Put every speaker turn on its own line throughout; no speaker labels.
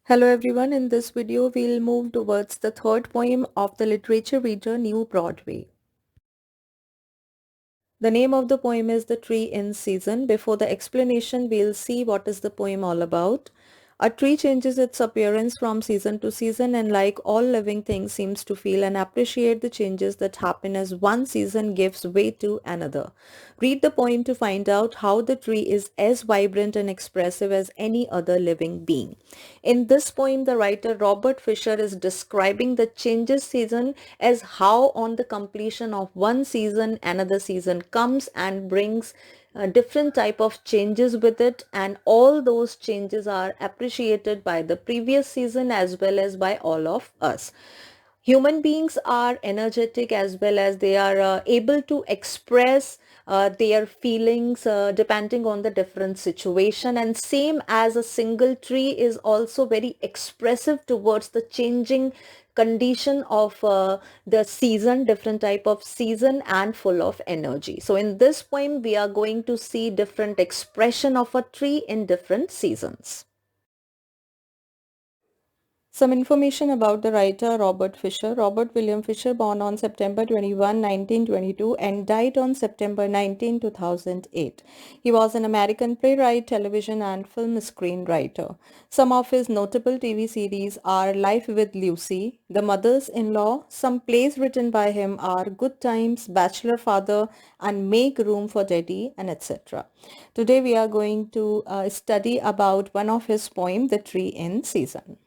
Hello everyone, in this video we'll move towards the third poem of the literature reader New Broadway. The name of the poem is The Tree in Season. Before the explanation, we'll see what is the poem all about. A tree changes its appearance from season to season and like all living things seems to feel and appreciate the changes that happen as one season gives way to another. Read the poem to find out how the tree is as vibrant and expressive as any other living being. In this poem, the writer Robert Fisher is describing the changes season as how on the completion of one season, another season comes and brings different type of changes with it, and all those changes are appreciated by the previous season as well as by all of us. Human beings are energetic as well as they are able to express their feelings depending on the different situation, and same as a single tree is also very expressive towards the changing condition of the season, different type of season, and full of energy. So in this poem we are going to see different expression of a tree in different seasons. Some information about the writer Robert Fisher. Robert William Fisher, born on September 21, 1922 and died on September 19, 2008. He was an American playwright, television and film screenwriter. Some of his notable TV series are Life with Lucy, The Mothers-in-Law. Some plays written by him are Good Times, Bachelor Father and Make Room for Daddy, and etc. Today we are going to study about one of his poems, The Tree in Season.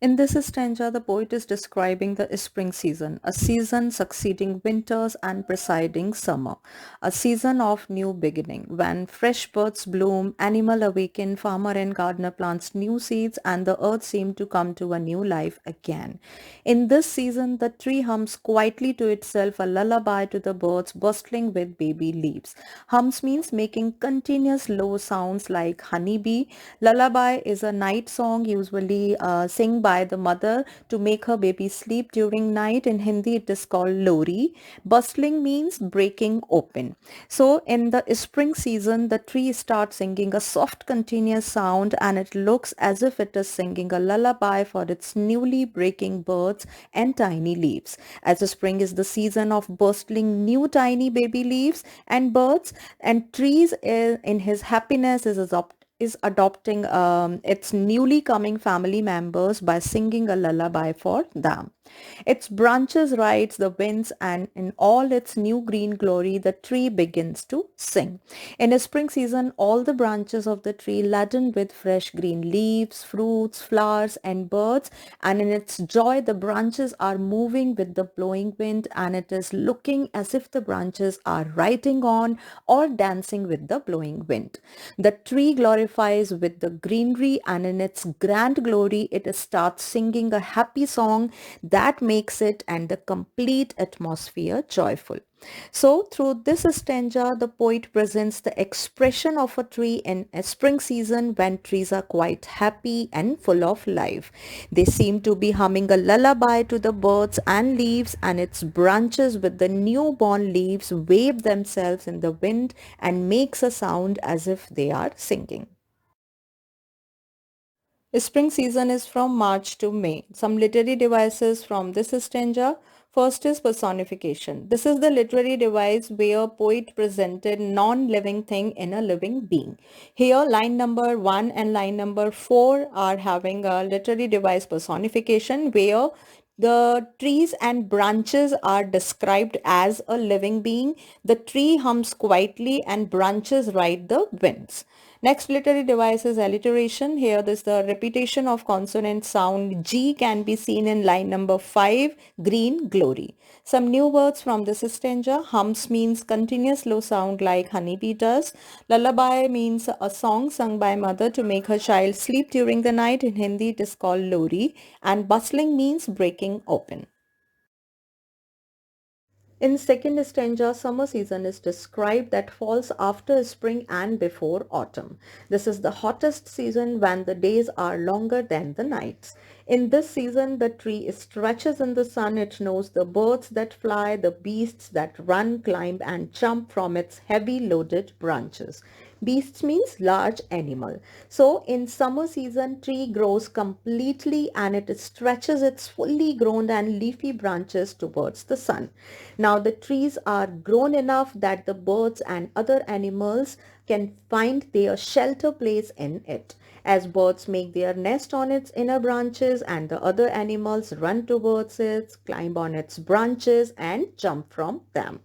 In this stanza, the poet is describing the spring season, a season succeeding winters and preceding summer, a season of new beginning, when fresh buds bloom, animal awaken, farmer and gardener plants new seeds, and the earth seems to come to a new life again. In this season, the tree hums quietly to itself a lullaby to the birds bustling with baby leaves. Hums means making continuous low sounds like honeybee. Lullaby is a night song usually sung by the mother to make her baby sleep during night. In Hindi, it is called lori. Bustling means breaking open. So in the spring season, the tree starts singing a soft continuous sound and it looks as if it is singing a lullaby for its newly breaking buds and tiny leaves. As the spring is the season of bustling new tiny baby leaves and birds, and trees in his happiness is adopting its newly coming family members by singing a lullaby for them. Its branches rides the winds, and in all its new green glory, the tree begins to sing. In a spring season, all the branches of the tree laden with fresh green leaves, fruits, flowers, and birds, and in its joy, the branches are moving with the blowing wind, and it is looking as if the branches are riding on or dancing with the blowing wind. The tree glorifies with the greenery, and in its grand glory, it starts singing a happy song that makes it and the complete atmosphere joyful. So through this stanza, the poet presents the expression of a tree in a spring season when trees are quite happy and full of life. They seem to be humming a lullaby to the birds and leaves, and its branches with the newborn leaves wave themselves in the wind and makes a sound as if they are singing. Spring season is from March to May. Some literary devices from this stanza. First is personification. This is the literary device where poet presented non-living thing in a living being. Here line number 1 and line number 4 are having a literary device personification where the trees and branches are described as a living being. The tree hums quietly and branches ride the winds. Next literary device is alliteration. Here is the repetition of consonant sound G can be seen in line number 5, green glory. Some new words from this stanza. Hums means continuous low sound like honeybee does. Lullaby means a song sung by mother to make her child sleep during the night. In Hindi it is called lori. And bustling means breaking open. In second stanza, summer season is described that falls after spring and before autumn. This is the hottest season when the days are longer than the nights. In this season, the tree stretches in the sun. It knows the birds that fly, the beasts that run, climb and jump from its heavy loaded branches. Beasts means large animal. So in summer season, tree grows completely and it stretches its fully grown and leafy branches towards the sun. Now the trees are grown enough that the birds and other animals can find their shelter place in it. As birds make their nest on its inner branches and the other animals run towards it, climb on its branches and jump from them.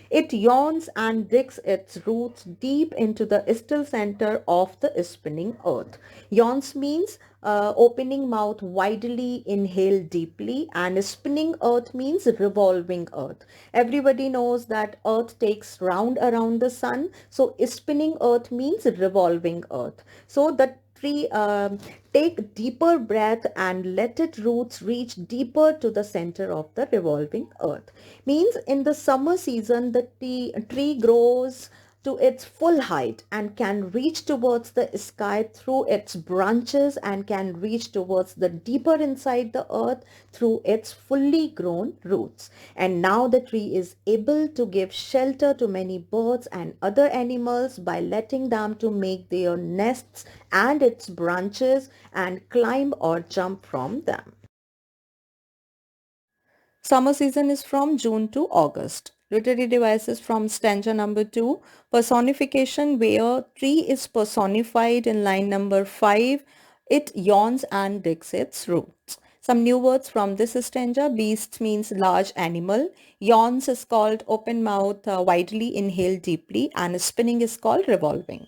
It yawns and digs its roots deep into the still center of the spinning earth. Yawns means opening mouth widely, inhale deeply, and spinning earth means revolving earth. Everybody knows that earth takes round around the sun. So spinning earth means revolving earth. So the tree take deeper breath and let its roots reach deeper to the center of the revolving earth. Means in the summer season the tree grows to its full height and can reach towards the sky through its branches and can reach towards the deeper inside the earth through its fully grown roots. And now the tree is able to give shelter to many birds and other animals by letting them to make their nests and its branches and climb or jump from them. Summer season is from June to August. Literary devices from stanza number 2. Personification, where tree is personified in line number 5. It yawns and digs its roots. Some new words from this stanza. Beast means large animal. Yawns is called open mouth, widely inhale deeply, and spinning is called revolving.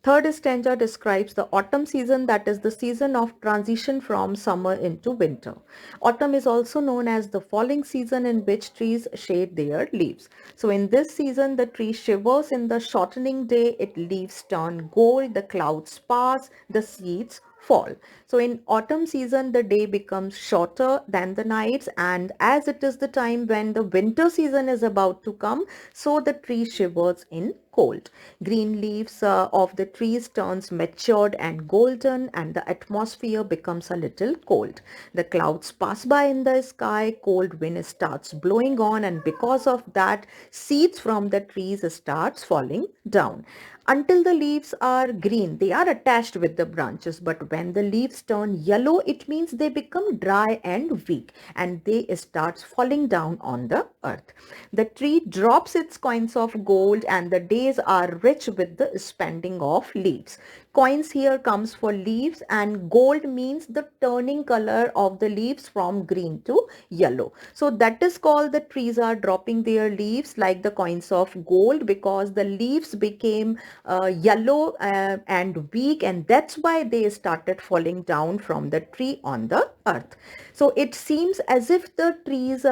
Third stanza describes the autumn season, that is the season of transition from summer into winter. Autumn is also known as the falling season in which trees shed their leaves. So in this season, the tree shivers in the shortening day, its leaves turn gold, the clouds pass, the seeds fall. So in autumn season, the day becomes shorter than the nights, and as it is the time when the winter season is about to come, so the tree shivers in cold. Green leaves of the trees turns matured and golden, and the atmosphere becomes a little cold. The clouds pass by in the sky, cold wind starts blowing on, and because of that, seeds from the trees starts falling down. Until the leaves are green, they are attached with the branches, but when the leaves turn yellow, it means they become dry and weak and they start falling down on the earth. The tree drops its coins of gold and the days are rich with the spending of leaves. Coins here comes for leaves, and gold means the turning color of the leaves from green to yellow. So that is called the trees are dropping their leaves like the coins of gold, because the leaves became yellow and weak, and that's why they started falling down from the tree on the earth. So it seems as if the trees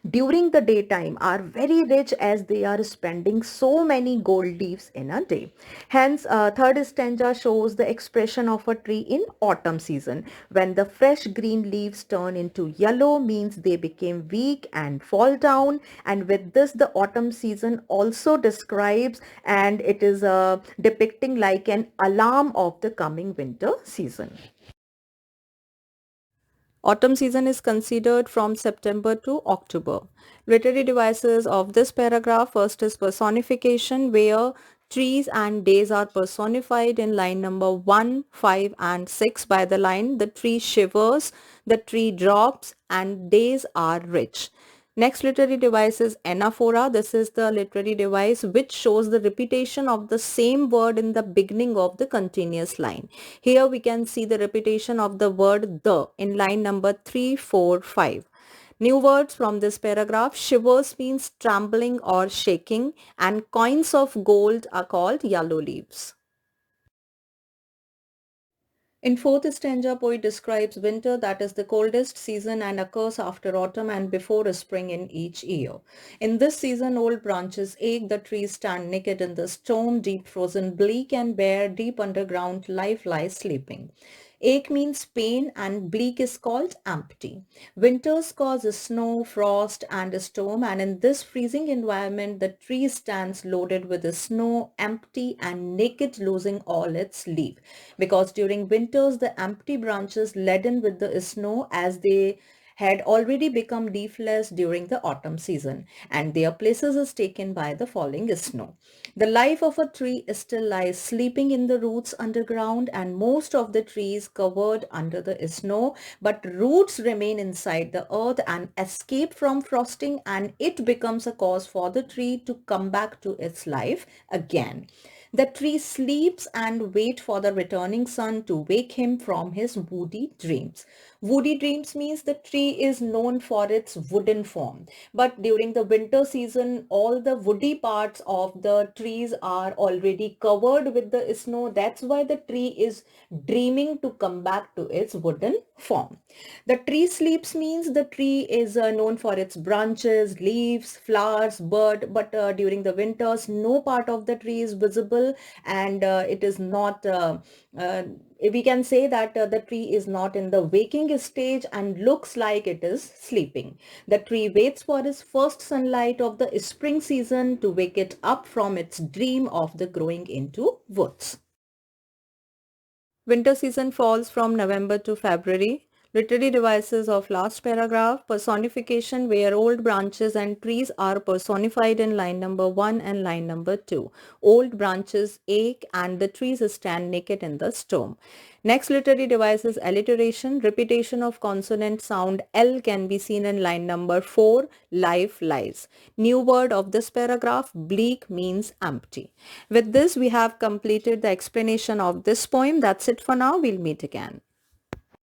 during the daytime are very rich as they are spending so many gold leaves in a day. Hence, third stanza shows the expression of a tree in autumn season. When the fresh green leaves turn into yellow, means they became weak and fall down. And with this, the autumn season also describes, and it is depicting like an alarm of the coming winter season. Autumn season is considered from September to October. Literary devices of this paragraph: first is personification, where trees and days are personified in line number 1, 5 and 6 by the line the tree shivers, the tree drops and days are rich. Next literary device is Anaphora. This is the literary device which shows the repetition of the same word in the beginning of the continuous line. Here we can see the repetition of the word the in line number 3, 4, 5. New words from this paragraph: shivers means trembling or shaking, and coins of gold are called yellow leaves. In fourth stanza, poet describes winter, that is the coldest season and occurs after autumn and before spring in each year. In this season, old branches ache, the trees stand naked in the storm, deep frozen, bleak and bare, deep underground, life lies sleeping. Ache means pain and bleak is called empty. Winters cause snow, frost and storm, and in this freezing environment the tree stands loaded with the snow, empty and naked, losing all its leaf. Because during winters the empty branches laden with the snow, as they had already become leafless during the autumn season, and their places is taken by the falling snow. The life of a tree still lies sleeping in the roots underground, and most of the trees covered under the snow, but roots remain inside the earth and escape from frosting, and it becomes a cause for the tree to come back to its life again. The tree sleeps and waits for the returning sun to wake him from his woody dreams. Woody dreams means the tree is known for its wooden form. But during the winter season, all the woody parts of the trees are already covered with the snow. That's why the tree is dreaming to come back to its wooden form. The tree sleeps means the tree is known for its branches, leaves, flowers, bud, but during the winters, no part of the tree is visible, and it is not uh, we can say that the tree is not in the waking stage and looks like it is sleeping. The tree waits for its first sunlight of the spring season to wake it up from its dream of the growing into woods. Winter season falls from November to February. Literary devices of last paragraph. Personification, where old branches and trees are personified in line number 1 and line number 2. Old branches ache and the trees stand naked in the storm. Next literary device is alliteration. Repetition of consonant sound L can be seen in line number 4, life lies. New word of this paragraph, bleak means empty. With this, we have completed the explanation of this poem. That's it for now. We'll meet again.